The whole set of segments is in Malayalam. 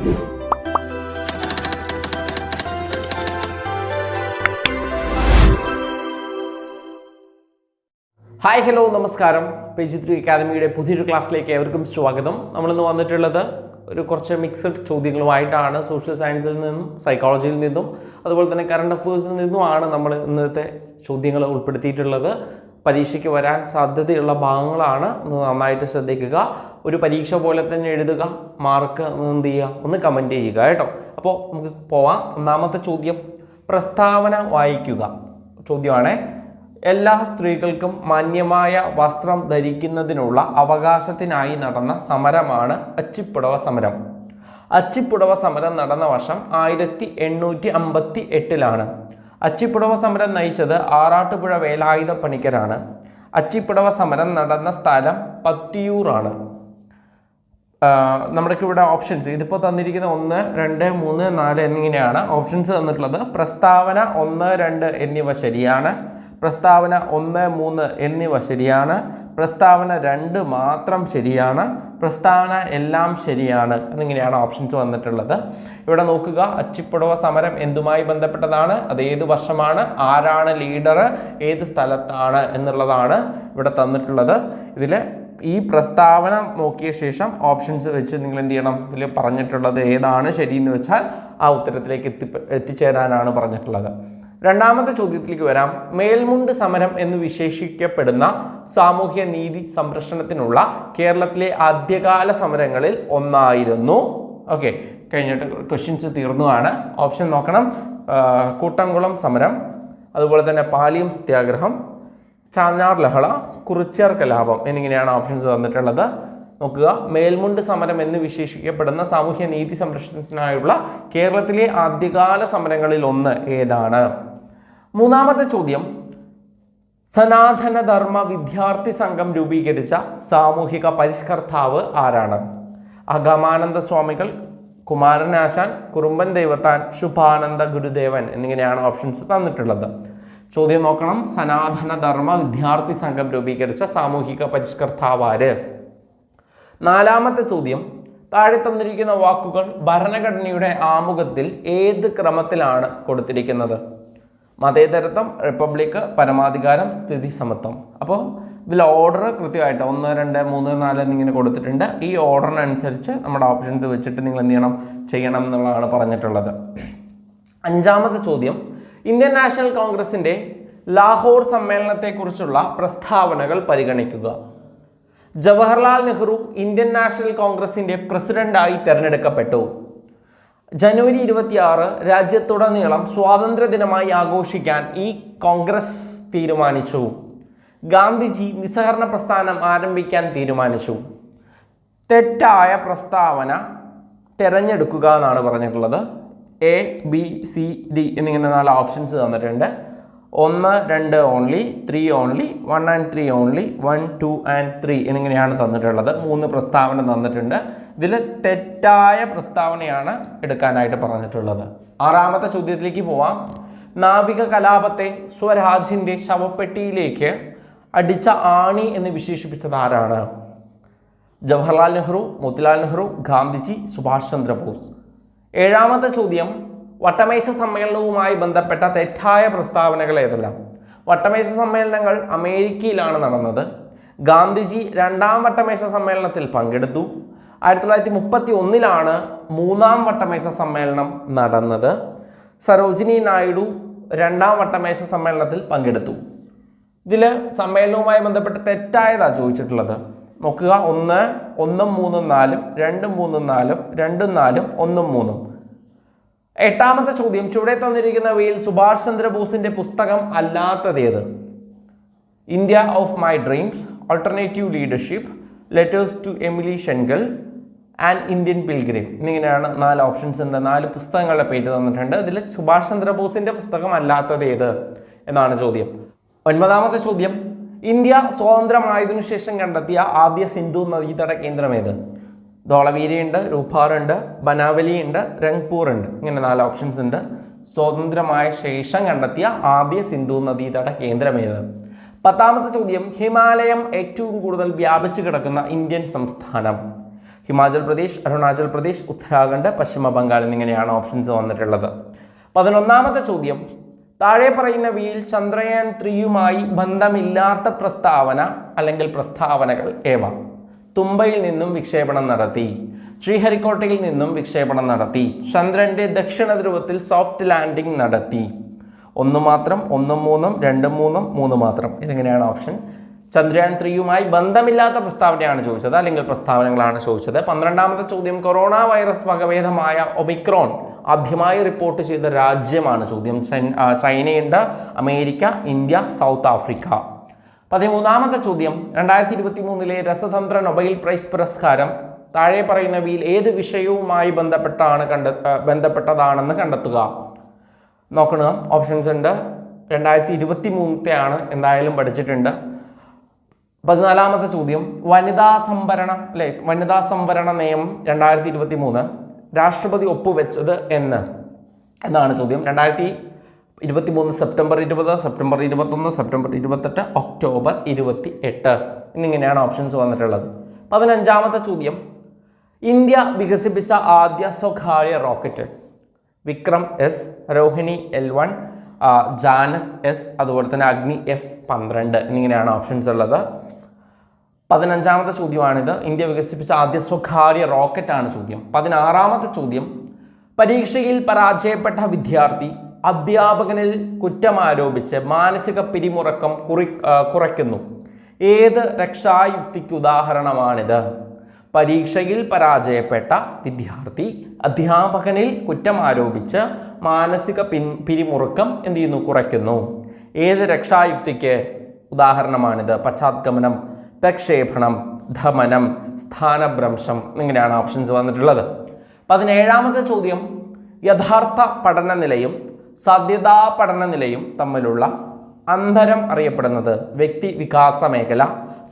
ഹായ് ഹലോ നമസ്കാരം. പേജ് 3 അക്കാദമിയുടെ പുതിയൊരു ക്ലാസ്സിലേക്ക് ഏവർക്കും സ്വാഗതം. നമ്മളിന്ന് വന്നിട്ടുള്ളത് കുറച്ച് മിക്സഡ് ചോദ്യങ്ങളുമായിട്ടാണ്. സോഷ്യൽ സയൻസിൽ നിന്നും സൈക്കോളജിയിൽ നിന്നും അതുപോലെ തന്നെ കറണ്ട് അഫയേഴ്സിൽ നിന്നുമാണ് നമ്മൾ ഇന്നത്തെ ചോദ്യങ്ങൾ ഉൾപ്പെടുത്തിയിട്ടുള്ളത്. പരീക്ഷയ്ക്ക് വരാൻ സാധ്യതയുള്ള ഭാഗങ്ങളാണ്. നന്നായിട്ട് ശ്രദ്ധിക്കുക. ഒരു പരീക്ഷ പോലെ തന്നെ എഴുതുക. മാർക്ക് എന്ത് ചെയ്യുക, ഒന്ന് കമൻറ്റ് ചെയ്യുക കേട്ടോ. അപ്പോൾ നമുക്ക് പോവാം. ഒന്നാമത്തെ ചോദ്യം, പ്രസ്താവന വായിക്കുക ചോദ്യമാണ്. എല്ലാ സ്ത്രീകൾക്കും മാന്യമായ വസ്ത്രം ധരിക്കുന്നതിനുള്ള അവകാശത്തിനായി നടന്ന സമരമാണ് അച്ചിപ്പുടവ സമരം. അച്ചിപ്പുടവ സമരം നടന്ന വർഷം 1858 അച്ചിപ്പുടവ സമരം നയിച്ചത് ആറാട്ടുപുഴ വേലായുധ പണിക്കരാണ്. അച്ചിപ്പുടവ സമരം നടന്ന സ്ഥലം പത്തിയൂറാണ്. നമ്മുടെ ഇവിടെ ഓപ്ഷൻസ് ഇതിപ്പോൾ തന്നിരിക്കുന്ന 1, 2, 3, 4 എന്നിങ്ങനെയാണ് ഓപ്ഷൻസ് തന്നിട്ടുള്ളത്. പ്രസ്താവന 1, 2 എന്നിവ ശരിയാണ്. പ്രസ്താവന 1, 3 എന്നിവ ശരിയാണ്. പ്രസ്താവന 2 മാത്രം ശരിയാണ്. പ്രസ്താവന എല്ലാം ശരിയാണ് എന്നിങ്ങനെയാണ് ഓപ്ഷൻസ് വന്നിട്ടുള്ളത്. ഇവിടെ നോക്കുക, അച്ചിപ്പുടവ സമരം എന്തുമായി ബന്ധപ്പെട്ടതാണ്, അത് ഏത് വർഷമാണ്, ആരാണ് ലീഡർ, ഏത് സ്ഥലത്താണ് എന്നുള്ളതാണ് ഇവിടെ തന്നിട്ടുള്ളത്. ഇതിൽ ഈ പ്രസ്താവന നോക്കിയ ശേഷം ഓപ്ഷൻസ് വെച്ച് നിങ്ങൾ എന്ത് ചെയ്യണം, ഇതിൽ പറഞ്ഞിട്ടുള്ളത് ഏതാണ് ശരിയെന്ന് വെച്ചാൽ ആ ഉത്തരത്തിലേക്ക് എത്തിച്ചേരാനാണ് പറഞ്ഞിട്ടുള്ളത്. രണ്ടാമത്തെ ചോദ്യത്തിലേക്ക് വരാം. മേൽമുണ്ട് സമരം എന്ന് വിശേഷിക്കപ്പെടുന്ന സാമൂഹ്യ നീതി സംരക്ഷണത്തിനുള്ള കേരളത്തിലെ ആദ്യകാല സമരങ്ങളിൽ ഒന്നായിരുന്നു. ഓക്കെ, കഴിഞ്ഞിട്ട് ക്വസ്റ്റ്യൻസ് തീർന്നതാണ്. ഓപ്ഷൻ നോക്കണം. കൂട്ടംകുളം സമരം, അതുപോലെ തന്നെ പാലിയം സത്യാഗ്രഹം, ചാഞ്ഞാർ ലഹള, കുറിച്യാർ കലാപം എന്നിങ്ങനെയാണ് ഓപ്ഷൻസ് തന്നിട്ടുള്ളത്. നോക്കുക, മേൽമുണ്ട് സമരം എന്ന് വിശേഷിക്കപ്പെടുന്ന സാമൂഹ്യ നീതി സംരക്ഷണത്തിനായുള്ള കേരളത്തിലെ ആദ്യകാല സമരങ്ങളിൽ ഒന്ന് ഏതാണ്? മൂന്നാമത്തെ ചോദ്യം, സനാതന ധർമ്മ വിദ്യാർത്ഥി സംഘം രൂപീകരിച്ച സാമൂഹിക പരിഷ്കർത്താവ് ആരാണ്? അഗമാനന്ദ സ്വാമികൾ, കുമാരനാശാൻ, കുറുമ്പൻ ദൈവത്താൻ, ശുഭാനന്ദ ഗുരുദേവൻ എന്നിങ്ങനെയാണ് ഓപ്ഷൻസ് തന്നിട്ടുള്ളത്. ചോദ്യം നോക്കണം. സനാതന ധർമ്മ വിദ്യാർത്ഥി സംഘം രൂപീകരിച്ച സാമൂഹിക പരിഷ്കർത്താവ് ആര്? നാലാമത്തെ ചോദ്യം, താഴെ തന്നിരിക്കുന്ന വാക്കുകൾ ഭരണഘടനയുടെ ആമുഖത്തിൽ ഏത് ക്രമത്തിലാണ് കൊടുത്തിരിക്കുന്നത്? മതേതരത്വം, റിപ്പബ്ലിക്, പരമാധികാരം, സ്ഥിതി സമത്വം. അപ്പോൾ ഇതിൽ ഓർഡർ കൃത്യമായിട്ട് 1, 2, 3, 4 എന്നിങ്ങനെ കൊടുത്തിട്ടുണ്ട്. ഈ ഓർഡറിനനുസരിച്ച് നമ്മുടെ ഓപ്ഷൻസ് വെച്ചിട്ട് നിങ്ങൾ എന്ത് ചെയ്യണം എന്നുള്ളതാണ് പറഞ്ഞിട്ടുള്ളത്. അഞ്ചാമത്തെ ചോദ്യം, ഇന്ത്യൻ നാഷണൽ കോൺഗ്രസിൻ്റെ ലാഹോർ സമ്മേളനത്തെക്കുറിച്ചുള്ള പ്രസ്താവനകൾ പരിഗണിക്കുക. ജവഹർലാൽ നെഹ്റു ഇന്ത്യൻ നാഷണൽ കോൺഗ്രസിൻ്റെ പ്രസിഡന്റായി തിരഞ്ഞെടുക്കപ്പെട്ടു. ജനുവരി 26 രാജ്യത്തുടനീളം സ്വാതന്ത്ര്യ ദിനമായി ആഘോഷിക്കാൻ ഈ കോൺഗ്രസ് തീരുമാനിച്ചു. ഗാന്ധിജി നിസ്സഹകരണ പ്രസ്ഥാനം ആരംഭിക്കാൻ തീരുമാനിച്ചു. തെറ്റായ പ്രസ്താവന തിരഞ്ഞെടുക്കുക എന്നാണ് പറഞ്ഞിട്ടുള്ളത്. A, B, C, D എന്നിങ്ങനെ 4 ഓപ്ഷൻസ് തന്നിട്ടുണ്ട്. 1, 2 only, 3 only, 1 and 3 only, 1, 2 and 3 എന്നിങ്ങനെയാണ് തന്നിട്ടുള്ളത്. 3 പ്രസ്താവന തന്നിട്ടുണ്ട്. ഇതിൽ തെറ്റായ പ്രസ്താവനയാണ് എടുക്കാനായിട്ട് പറഞ്ഞിട്ടുള്ളത്. ആറാമത്തെ ചോദ്യത്തിലേക്ക് പോവാം. നാവിക കലാപത്തെ സ്വരാജിൻ്റെ ശവപ്പെട്ടിയിലേക്ക് അടിച്ച ആണി എന്ന് വിശേഷിപ്പിച്ചത് ആരാണ്? ജവഹർലാൽ നെഹ്റു, മോത്തിലാൽ നെഹ്റു, ഗാന്ധിജി, സുഭാഷ് ചന്ദ്രബോസ്. ഏഴാമത്തെ ചോദ്യം, വട്ടമേശ സമ്മേളനവുമായി ബന്ധപ്പെട്ട തെറ്റായ പ്രസ്താവനകൾ ഏതെല്ലാം? വട്ടമേശ സമ്മേളനങ്ങൾ അമേരിക്കയിലാണ് നടന്നത്. ഗാന്ധിജി 2ാം വട്ടമേശ സമ്മേളനത്തിൽ പങ്കെടുത്തു. 1931 3ാം വട്ടമേശ സമ്മേളനം നടന്നത്. സരോജിനി നായിഡു 2ാം വട്ടമേശ സമ്മേളനത്തിൽ പങ്കെടുത്തു. ഇതിൽ സമ്മേളനവുമായി ബന്ധപ്പെട്ട് തെറ്റായതാണ് ചോദിച്ചിട്ടുള്ളത്. നോക്കുക, 1, 1, 3, 4, 2, 3, 4, 2, 4, 1, 3. എട്ടാമത്തെ ചോദ്യം, ചുവടെ തന്നിരിക്കുന്നവയിൽ സുഭാഷ് ചന്ദ്രബോസിന്റെ പുസ്തകം അല്ലാത്തതേത്? India of my dreams, alternative leadership, letters to Emily Schenkl and Indian pilgrim എന്നിങ്ങനെയാണ് 4 ഓപ്ഷൻസ് ഉണ്ട്. 4 പുസ്തകങ്ങളുടെ പേര് തന്നിട്ടുണ്ട്. ഇതിൽ സുഭാഷ് ചന്ദ്രബോസിന്റെ പുസ്തകം അല്ലാത്തതേത് എന്നാണ് ചോദ്യം. ഒൻപതാമത്തെ ചോദ്യം, ഇന്ത്യ സ്വതന്ത്രമായതിനു ശേഷം കണ്ടെത്തിയ ആദ്യ സിന്ധു നദീതട കേന്ദ്രം ഏത്? ധോളവീരയുണ്ട്, രൂപാറുണ്ട്, ബനാവലി ഉണ്ട്, രംഗ്പൂർ ഉണ്ട്. ഇങ്ങനെ 4 ഓപ്ഷൻസ് ഉണ്ട്. സ്വതന്ത്രമായ ശേഷം കണ്ടെത്തിയ ആദ്യ സിന്ധു നദീതട കേന്ദ്രം ഏത്? പത്താമത്തെ ചോദ്യം, ഹിമാലയം ഏറ്റവും കൂടുതൽ വ്യാപിച്ചു കിടക്കുന്ന ഇന്ത്യൻ സംസ്ഥാനം? ഹിമാചൽ പ്രദേശ്, അരുണാചൽ പ്രദേശ്, ഉത്തരാഖണ്ഡ്, പശ്ചിമ ബംഗാൾ എന്നിങ്ങനെയാണ് ഓപ്ഷൻസ് വന്നിട്ടുള്ളത്. 11ാമത്തെ ചോദ്യം, താഴെ പറയുന്നവയിൽ ചന്ദ്രയാൻ 3യുമായി ബന്ധമില്ലാത്ത പ്രസ്താവന അല്ലെങ്കിൽ പ്രസ്താവനകൾ ഏവ? തുമ്പയിൽ നിന്നും വിക്ഷേപണം നടത്തി, ശ്രീഹരിക്കോട്ടയിൽ നിന്നും വിക്ഷേപണം നടത്തി, ചന്ദ്രന്റെ ദക്ഷിണ ധ്രുവത്തിൽ സോഫ്റ്റ് ലാൻഡിംഗ് നടത്തി. 1 മാത്രം, 1 3, 2 3, 3 മാത്രം. ഇതെങ്ങനെയാണ് ഓപ്ഷൻ? ചന്ദ്രയാൻ 3യുമായി ബന്ധമില്ലാത്ത പ്രസ്താവനയാണ് ചോദിച്ചത് അല്ലെങ്കിൽ പ്രസ്താവനകളാണ് ചോദിച്ചത്. 12ാമത്തെ ചോദ്യം, കൊറോണ വൈറസ് വകഭേദമായ ഒമിക്രോൺ ആദ്യമായി റിപ്പോർട്ട് ചെയ്ത രാജ്യമാണ് ചോദ്യം. ചൈനയുണ്ട്, അമേരിക്ക, ഇന്ത്യ, സൗത്ത് ആഫ്രിക്ക. 13ാമത്തെ ചോദ്യം, 2023 രസതന്ത്ര നൊബേൽ പ്രൈസ് പുരസ്കാരം താഴെ പറയുന്നവയിൽ ഏത് വിഷയവുമായി ബന്ധപ്പെട്ടതാണെന്ന് കണ്ടെത്തുക. നോക്കണം, ഓപ്ഷൻസ് ഉണ്ട്. 2023 ആണ്, എന്തായാലും പഠിച്ചിട്ടുണ്ട്. 14ാമത്തെ ചോദ്യം, വനിതാ സംവരണ നിയമം 2023 രാഷ്ട്രപതി ഒപ്പുവെച്ചത് എന്നാണ് ചോദ്യം. 2023 സെപ്റ്റംബർ 20, സെപ്റ്റംബർ 21, സെപ്റ്റംബർ 28, ഒക്ടോബർ 28 എന്നിങ്ങനെയാണ് ഓപ്ഷൻസ് വന്നിട്ടുള്ളത്. 15ാമത്തെ ചോദ്യം, ഇന്ത്യ വികസിപ്പിച്ച ആദ്യ സ്വകാര്യ rocket? Vikram S, Rohini L1, Janus S, അതുപോലെ തന്നെ അഗ്നി F-12 എന്നിങ്ങനെയാണ് ഓപ്ഷൻസ് ഉള്ളത്. 15ാമത്തെ ചോദ്യമാണിത്. ഇന്ത്യ വികസിപ്പിച്ച ആദ്യ സ്വകാര്യ റോക്കറ്റാണ് ചോദ്യം. 16ാമത്തെ ചോദ്യം, പരീക്ഷയിൽ പരാജയപ്പെട്ട വിദ്യാർത്ഥി അധ്യാപകനിൽ കുറ്റം ആരോപിച്ച് മാനസിക പിരിമുറുക്കം കുറയ്ക്കുന്നു. ഏത് രക്ഷായുക്തിക്ക് ഉദാഹരണമാണിത്? പരീക്ഷയിൽ പരാജയപ്പെട്ട വിദ്യാർത്ഥി അധ്യാപകനിൽ കുറ്റം ആരോപിച്ച് മാനസിക പിരിമുറുക്കം കുറയ്ക്കുന്നു. ഏത് രക്ഷായുക്തിക്ക് ഉദാഹരണമാണിത്? പശ്ചാത്ഗമനം, പ്രക്ഷേപണം, ധമനം, സ്ഥാനഭ്രംശം എന്നിങ്ങനെയാണ് ഓപ്ഷൻസ് വന്നിട്ടുള്ളത്. 17ാമത്തെ ചോദ്യം, യഥാർത്ഥ പഠനനിലയും സാധ്യതാ പഠനനിലയും തമ്മിലുള്ള അന്തരം അറിയപ്പെടുന്നത്? വ്യക്തി വികാസ മേഖല,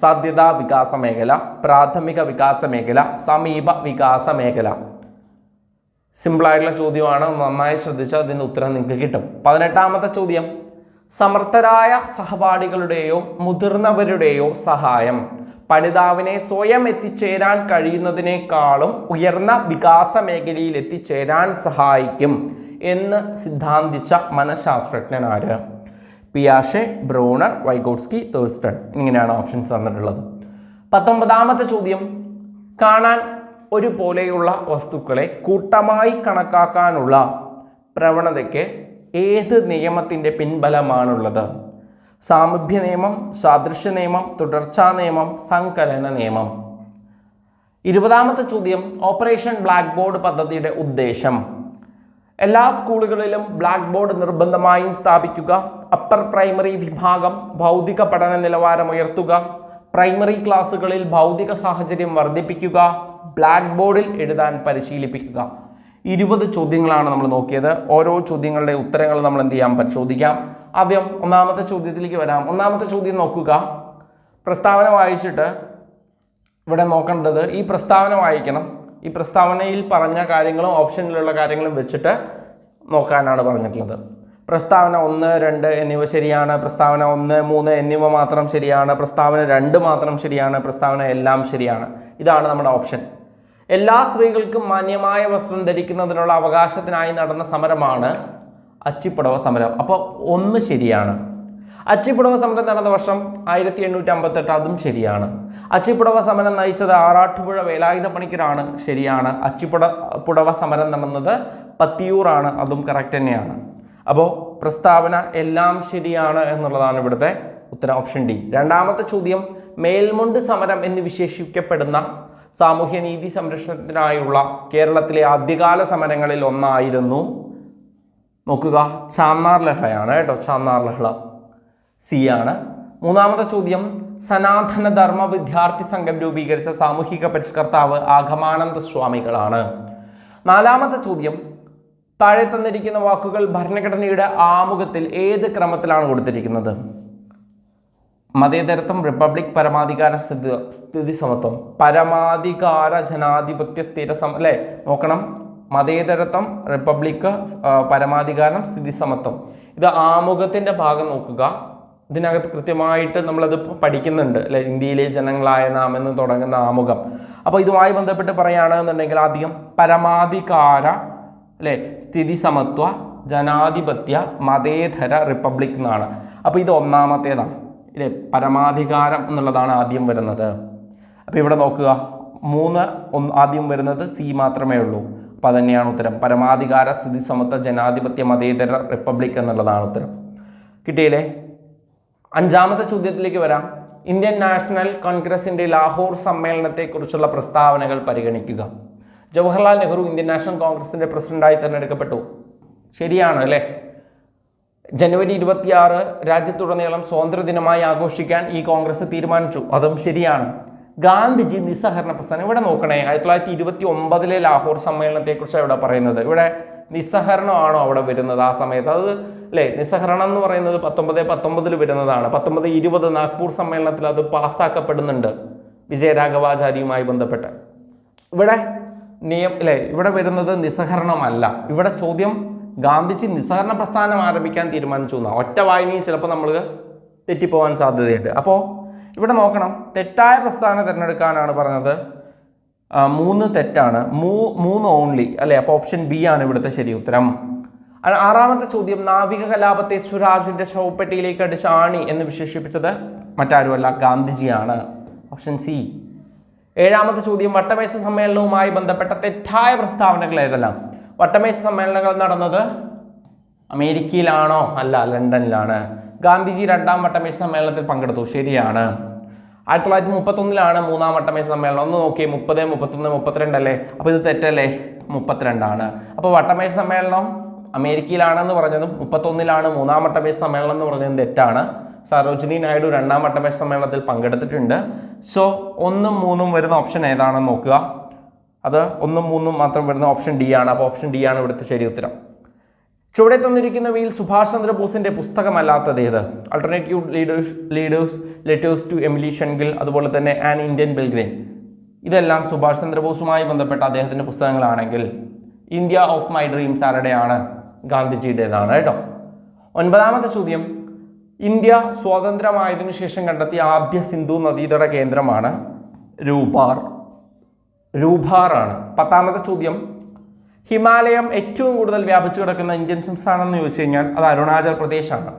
സാധ്യതാ വികാസ മേഖല, പ്രാഥമിക വികാസ മേഖല, സമീപ വികാസ മേഖല. സിമ്പിളായിട്ടുള്ള ചോദ്യമാണ്, നന്നായി ശ്രദ്ധിച്ചാൽ അതിൻ്റെ ഉത്തരം നിങ്ങൾക്ക് കിട്ടും. 18ാമത്തെ ചോദ്യം, സമർത്ഥരായ സഹപാഠികളുടെയോ മുതിർന്നവരുടെയോ സഹായം പഠിതാവിനെ സ്വയം എത്തിച്ചേരാൻ കഴിയുന്നതിനേക്കാളും ഉയർന്ന വികാസ മേഖലയിൽ എത്തിച്ചേരാൻ സഹായിക്കും എന്ന് സിദ്ധാന്തിച്ച മനഃശാസ്ത്രജ്ഞനാര്? പിയാഷെ, ബ്രൂണർ, വൈഗോട്സ്കി, തേഴ്സ്റ്റൺ ഇങ്ങനെയാണ് ഓപ്ഷൻസ് തന്നിട്ടുള്ളത്. 19ാമത്തെ ചോദ്യം, കാണാൻ ഒരുപോലെയുള്ള വസ്തുക്കളെ കൂട്ടമായി കണക്കാക്കാനുള്ള പ്രവണതയ്ക്ക് ഏത് നിയമത്തിൻ്റെ പിൻബലമാണുള്ളത്? സാമീപ്യ നിയമം, സാദൃശ്യ നിയമം, തുടർച്ചാ നിയമം, സങ്കലന നിയമം. 20ാമത്തെ ചോദ്യം, ഓപ്പറേഷൻ ബ്ലാക്ക് ബോർഡ് പദ്ധതിയുടെ ഉദ്ദേശം? എല്ലാ സ്കൂളുകളിലും ബ്ലാക്ക് ബോർഡ് നിർബന്ധമായും സ്ഥാപിക്കുക, അപ്പർ പ്രൈമറി വിഭാഗം ഭൗതിക പഠന നിലവാരം ഉയർത്തുക, പ്രൈമറി ക്ലാസ്സുകളിൽ ഭൗതിക സാഹചര്യം വർദ്ധിപ്പിക്കുക, ബ്ലാക്ക് ബോർഡിൽ എഴുതാൻ പരിശീലിപ്പിക്കുക. 20 ചോദ്യങ്ങളാണ് നമ്മൾ നോക്കിയത്. ഓരോ ചോദ്യങ്ങളുടെ ഉത്തരങ്ങൾ നമ്മൾ പരിശോധിക്കാം. ആദ്യം 1ാമത്തെ ചോദ്യത്തിലേക്ക് വരാം. 1ാമത്തെ ചോദ്യം നോക്കുക. പ്രസ്താവന വായിച്ചിട്ട് ഇവിടെ നോക്കേണ്ടത് ഈ പ്രസ്താവന വായിക്കണം. ഈ പ്രസ്താവനയിൽ പറഞ്ഞ കാര്യങ്ങളും ഓപ്ഷനിലുള്ള കാര്യങ്ങളും വെച്ചിട്ട് നോക്കാനാണ് പറഞ്ഞിട്ടുള്ളത്. പ്രസ്താവന 1, 2 എന്നിവ ശരിയാണ്, പ്രസ്താവന 1, 3 എന്നിവ മാത്രം ശരിയാണ്, പ്രസ്താവന 2 മാത്രം ശരിയാണ്, പ്രസ്താവന എല്ലാം ശരിയാണ്. ഇതാണ് നമ്മുടെ ഓപ്ഷൻ. എല്ലാ സ്ത്രീകൾക്കും മാന്യമായ വസ്ത്രം ധരിക്കുന്നതിനുള്ള അവകാശത്തിനായി നടന്ന സമരമാണ് അച്ചിപ്പുടവ സമരം. അപ്പോൾ 1 ശരിയാണ്. അച്ചിപ്പുടവ സമരം നടന്ന വർഷം 1858, അതും ശരിയാണ്. അച്ചിപ്പുടവ സമരം നയിച്ചത് ആറാട്ടുപുഴ വേലായുധ പണിക്കരാണ്, ശരിയാണ്. പുടവ സമരം നടന്നത് പത്തിയൂറാണ്, അതും കറക്റ്റ് തന്നെയാണ്. അപ്പോൾ പ്രസ്താവന എല്ലാം ശരിയാണ് എന്നുള്ളതാണ് ഇവിടുത്തെ ഉത്തരം, ഓപ്ഷൻ ഡി. 2ാമത്തെ ചോദ്യം, മേൽമുണ്ട് സമരം എന്ന് വിശേഷിക്കപ്പെടുന്ന സാമൂഹ്യനീതി സംരക്ഷണത്തിനായുള്ള കേരളത്തിലെ ആദ്യകാല സമരങ്ങളിൽ ഒന്നായിരുന്നു, നോക്കുക, ചാന്നാർ ലഹളയാണ് കേട്ടോ. ചാന്നാർ ലഹള സി ആണ്. 3ാമത്തെ ചോദ്യം, സനാതന ധർമ്മ വിദ്യാർത്ഥി സംഘം രൂപീകരിച്ച സാമൂഹിക പരിഷ്കർത്താവ് ആഗമാനന്ദ സ്വാമികളാണ്. 4ാമത്തെ ചോദ്യം, താഴെ തന്നിരിക്കുന്ന വാക്കുകൾ ഭരണഘടനയുടെ ആമുഖത്തിൽ ഏത് ക്രമത്തിലാണ് കൊടുത്തിരിക്കുന്നത്? മതേതരത്വം, റിപ്പബ്ലിക്, പരമാധികാരം, സ്ഥിതി സമത്വം. പരമാധികാര ജനാധിപത്യ സ്ഥിര അല്ലേ, നോക്കണം. മതേതരത്വം, റിപ്പബ്ലിക്, പരമാധികാരം, സ്ഥിതി സമത്വം. ഇത് ആമുഖത്തിൻ്റെ ഭാഗം നോക്കുക. ഇതിനകത്ത് കൃത്യമായിട്ട് നമ്മളത് പഠിക്കുന്നുണ്ട് അല്ലെ, ഇന്ത്യയിലെ ജനങ്ങളായ നാം എന്ന് തുടങ്ങുന്ന ആമുഖം. അപ്പോൾ ഇതുമായി ബന്ധപ്പെട്ട് പറയുകയാണെന്നുണ്ടെങ്കിൽ ആദ്യം പരമാധികാര അല്ലെ, സ്ഥിതി സമത്വ ജനാധിപത്യ മതേതര റിപ്പബ്ലിക് എന്നാണ്. അപ്പോൾ ഇത് ഒന്നാമത്തേതാണ് അല്ലെ, പരമാധികാരം എന്നുള്ളതാണ് ആദ്യം വരുന്നത്. അപ്പോൾ ഇവിടെ നോക്കുക, 3 ആദ്യം വരുന്നത് സി മാത്രമേ ഉള്ളൂ. അപ്പോൾ അതന്നെയാണ് ഉത്തരം. പരമാധികാര സ്ഥിതി സമത്വ ജനാധിപത്യ മതേതര റിപ്പബ്ലിക് എന്നുള്ളതാണ് ഉത്തരം. കിട്ടിയില്ലേ? 5ാമത്തെ ചോദ്യത്തിലേക്ക് വരാം. ഇന്ത്യൻ നാഷണൽ കോൺഗ്രസിന്റെ ലാഹോർ സമ്മേളനത്തെക്കുറിച്ചുള്ള പ്രസ്താവനകൾ പരിഗണിക്കുക. ജവഹർലാൽ നെഹ്റു ഇന്ത്യൻ നാഷണൽ കോൺഗ്രസിന്റെ പ്രസിഡന്റായി തിരഞ്ഞെടുക്കപ്പെട്ടു. ശരിയാണ് അല്ലേ? ജനുവരി 26 രാജ്യത്തുടനീളം സ്വാതന്ത്ര്യദിനമായി ആഘോഷിക്കാൻ ഈ കോൺഗ്രസ് തീരുമാനിച്ചു. അതും ശരിയാണ്. ഗാന്ധിജി നിസ്സഹകരണ പ്രസ്ഥാനം, ഇവിടെ നോക്കണേ, 1929 ലാഹോർ സമ്മേളനത്തെക്കുറിച്ച് ഇവിടെ പറയുന്നത്. ഇവിടെ നിസ്സഹകരണമാണോ അവിടെ വരുന്നത് ആ സമയത്ത്? അത് അല്ലേ, നിസ്സഹകരണം എന്ന് പറയുന്നത് 1919 വരുന്നതാണ്. 1920 നാഗ്പൂർ സമ്മേളനത്തിൽ അത് പാസ്സാക്കപ്പെടുന്നുണ്ട് വിജയരാഘവാചാര്യയുമായി ബന്ധപ്പെട്ട്. ഇവിടെ അല്ലേ, ഇവിടെ വരുന്നത് നിസ്സഹകരണമല്ല. ഇവിടെ ചോദ്യം ഗാന്ധിജി നിസ്സഹകരണ പ്രസ്ഥാനം ആരംഭിക്കാൻ തീരുമാനിച്ചു എന്നാണ്. ഒറ്റ വായനയും ചിലപ്പോൾ നമ്മൾ തെറ്റിപ്പോവാൻ സാധ്യതയുണ്ട്. അപ്പോൾ ഇവിടെ നോക്കണം, തെറ്റായ പ്രസ്താവന തിരഞ്ഞെടുക്കാനാണ് പറഞ്ഞത്. 3 തെറ്റാണ്, 3 ഓൺലി അല്ലേ. അപ്പോൾ ഓപ്ഷൻ ബി ആണ് ഇവിടുത്തെ ശരി ഉത്തരം. 6ാമത്തെ ചോദ്യം, നാവിക കലാപത്തെ സ്വരാജിന്റെ ശവപ്പെട്ടിയിലേക്ക് അടിച്ച ആണി എന്ന് വിശേഷിപ്പിച്ചത് മറ്റാരുമല്ല, ഗാന്ധിജിയാണ്. Option C. 7ാമത്തെ ചോദ്യം, വട്ടമേശ സമ്മേളനവുമായി ബന്ധപ്പെട്ട തെറ്റായ പ്രസ്താവനകൾ ഏതെല്ലാം? വട്ടമേശ സമ്മേളനങ്ങൾ നടന്നത് അമേരിക്കയിലാണോ? അല്ല, ലണ്ടനിലാണ്. ഗാന്ധിജി 2ാം വട്ടമേശ സമ്മേളനത്തിൽ പങ്കെടുത്തു. ശരിയാണ്. 1931 3ാം വട്ടമേശ സമ്മേളനം. ഒന്ന് നോക്കിയേ, 30, 31, 32 അല്ലേ? അപ്പോൾ ഇത് തെറ്റല്ലേ? 32 ആണ്. അപ്പോൾ വട്ടമേശ സമ്മേളനം അമേരിക്കയിലാണെന്ന് പറഞ്ഞതും 31 3ാം വട്ടമേശ സമ്മേളനം എന്ന് പറഞ്ഞതും തെറ്റാണ്. സരോജിനി നായിഡു 2ാം വട്ടമേശ സമ്മേളനത്തിൽ പങ്കെടുത്തിട്ടുണ്ട്. സോ 1ഉം 3ഉം വരുന്ന ഓപ്ഷൻ ഏതാണെന്ന് നോക്കുക. അത് 1ഉം 3ഉം മാത്രം വരുന്ന ഓപ്ഷൻ ഡി ആണ്. അപ്പോൾ ഓപ്ഷൻ ഡി ആണ് ഇവിടുത്തെ ശരി ഉത്തരം. ചുവടെ തന്നിരിക്കുന്നവയിൽ സുഭാഷ് ചന്ദ്രബോസിന്റെ പുസ്തകമല്ലാത്തത് ഏത്? Alternative leaders letters to Emily Schenkl, അതുപോലെ തന്നെ ആൻ ഇന്ത്യൻ പിൽഗ്രിം. ഇതെല്ലാം സുഭാഷ് ചന്ദ്രബോസുമായി ബന്ധപ്പെട്ട അദ്ദേഹത്തിന്റെ പുസ്തകങ്ങളാണെങ്കിൽ ഇന്ത്യ ഓഫ് മൈ ഡ്രീംസ് ആരുടെയാണ്? ഗാന്ധിജിയുടേതാണ് കേട്ടോ. 9ാമത്തെ ചോദ്യം, ഇന്ത്യ സ്വാതന്ത്ര്യമായതിനു ശേഷം കണ്ടെത്തിയ ആദ്യ സിന്ധു നദീതട കേന്ദ്രമാണ് രൂപാർ ആണ്. 10ാമത്തെ ചോദ്യം, ഹിമാലയം ഏറ്റവും കൂടുതൽ വ്യാപിച്ചു കിടക്കുന്ന ഇന്ത്യൻ സംസ്ഥാനം എന്ന് ചോദിച്ചു കഴിഞ്ഞാൽ അത് അരുണാചൽ പ്രദേശാണ്.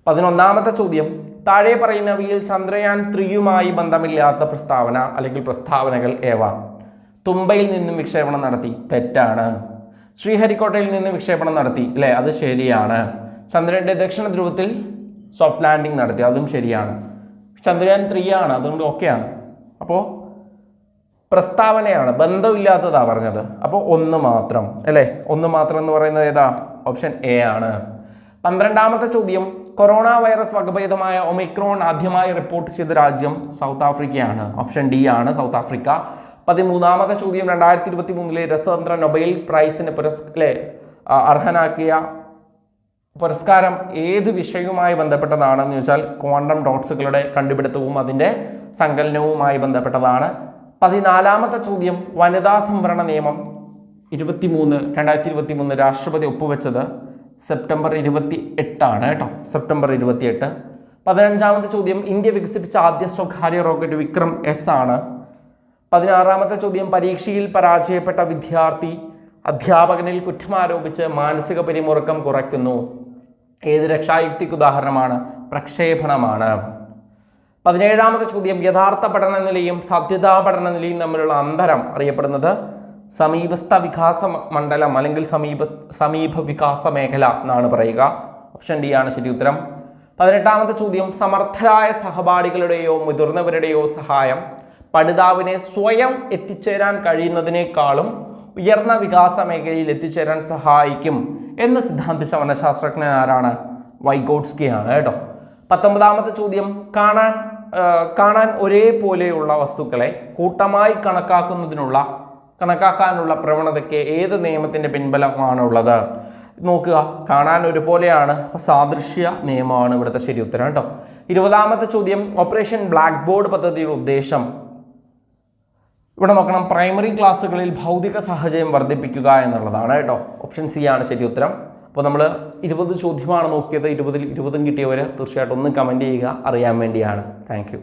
11ാമത്തെ ചോദ്യം, താഴെ പറയുന്നവയിൽ ചന്ദ്രയാൻ 3യുമായി ബന്ധമില്ലാത്ത പ്രസ്താവന അല്ലെങ്കിൽ പ്രസ്താവനകൾ ഏവ? തുമ്പയിൽ നിന്നും വിക്ഷേപണം നടത്തി. തെറ്റാണ്. ശ്രീഹരിക്കോട്ടയിൽ നിന്ന് വിക്ഷേപണം നടത്തി അല്ലേ? അത് ശരിയാണ്. ചന്ദ്രന്റെ ദക്ഷിണ ധ്രുവത്തിൽ സോഫ്റ്റ് ലാൻഡിംഗ് നടത്തി. അതും ശരിയാണ്. ചന്ദ്രയാൻ 3 ആണ്, അതുകൊണ്ട് ഓക്കെയാണ്. അപ്പോൾ പ്രസ്താവനയാണ്, ബന്ധമില്ലാത്തതാ പറഞ്ഞത്. അപ്പോൾ 1 മാത്രം അല്ലേ? 1 മാത്രം എന്ന് പറയുന്നത് ഏതാ? ഓപ്ഷൻ എ ആണ്. 12ാമത്തെ ചോദ്യം, കൊറോണ വൈറസ് വകഭേദമായ ഒമിക്രോൺ ആദ്യമായി റിപ്പോർട്ട് ചെയ്ത രാജ്യം സൗത്ത് ആഫ്രിക്കയാണ്. ഓപ്ഷൻ ഡി ആണ്, സൗത്ത് ആഫ്രിക്ക. 13ാമത്തെ ചോദ്യം, 2023 രസതന്ത്ര നൊബേൽ പ്രൈസിന് അർഹനാക്കിയ പുരസ്കാരം ഏത് വിഷയവുമായി ബന്ധപ്പെട്ടതാണെന്ന് ചോദിച്ചാൽ ക്വാണ്ടം ഡോട്ട്സുകളുടെ കണ്ടുപിടുത്തവും അതിൻ്റെ സങ്കലനവുമായി ബന്ധപ്പെട്ടതാണ്. 14ാമത്തെ ചോദ്യം, വനിതാ സംവരണ നിയമം 2023 രാഷ്ട്രപതി ഒപ്പുവെച്ചത് സെപ്റ്റംബർ 28 ആണ് കേട്ടോ. സെപ്റ്റംബർ 28. 15ാമത്തെ ചോദ്യം, ഇന്ത്യ വികസിപ്പിച്ച ആദ്യ സ്വകാര്യ റോക്കറ്റ് വിക്രം S ആണ്. 16ാമത്തെ ചോദ്യം, പരീക്ഷയിൽ പരാജയപ്പെട്ട വിദ്യാർത്ഥി അധ്യാപകനിൽ കുറ്റമാരോപിച്ച് മാനസിക പിരിമുറുക്കം കുറയ്ക്കുന്നു. ഏത് രക്ഷായുക്തിക്ക് ഉദാഹരണമാണ്? പ്രക്ഷേപണമാണ്. 17ാമത്തെ ചോദ്യം, യഥാർത്ഥ പഠന നിലയും സാധ്യതാ പഠന നിലയും തമ്മിലുള്ള അന്തരം അറിയപ്പെടുന്നത് സമീപസ്ഥ വികാസ മണ്ഡലം അല്ലെങ്കിൽ സമീപ വികാസ മേഖല എന്നാണ് പറയുക. ഓപ്ഷൻ ഡി ആണ് ശരി ഉത്തരം. 18ാമത്തെ ചോദ്യം, സമർത്ഥരായ സഹപാഠികളുടെയോ മുതിർന്നവരുടെയോ സഹായം പഠിതാവിനെ സ്വയം എത്തിച്ചേരാൻ കഴിയുന്നതിനേക്കാളും ഉയർന്ന വികാസ മേഖലയിൽ എത്തിച്ചേരാൻ സഹായിക്കും എന്ന് സിദ്ധാന്തിച്ച മനഃശാസ്ത്രജ്ഞൻ ആരാണ്? വൈഗോട്സ്കി ആണ് കേട്ടോ. 19ാമത്തെ ചോദ്യം, കാണാൻ ഒരേപോലെയുള്ള വസ്തുക്കളെ കൂട്ടമായി കണക്കാക്കാനുള്ള പ്രവണതയ്ക്ക് ഏത് നിയമത്തിന്റെ പിൻബലമാണുള്ളത്? നോക്കുക, കാണാൻ ഒരുപോലെയാണ്, അപ്പോൾ സാദൃശ്യ നിയമമാണ് ഇവിടുത്തെ ശരി ഉത്തരം കേട്ടോ. 20ാമത്തെ ചോദ്യം, ഓപ്പറേഷൻ ബ്ലാക്ക് ബോർഡ് പദ്ധതിയുടെ ഉദ്ദേശം? ഇവിടെ നോക്കണം, പ്രൈമറി ക്ലാസ്സുകളിൽ ഭൗതിക സാഹചര്യം വർദ്ധിപ്പിക്കുക എന്നുള്ളതാണ് കേട്ടോ. ഓപ്ഷൻ സി ആണ് ശരി ഉത്തരം. അപ്പോൾ നമ്മൾ 20 ചോദ്യമാണ് നോക്കിയത്. 20-ൽ 20 കിട്ടിയവർ തീർച്ചയായിട്ടും ഒന്ന് കമൻറ്റ് ചെയ്യുക, അറിയാൻ വേണ്ടിയാണ്. Thank you.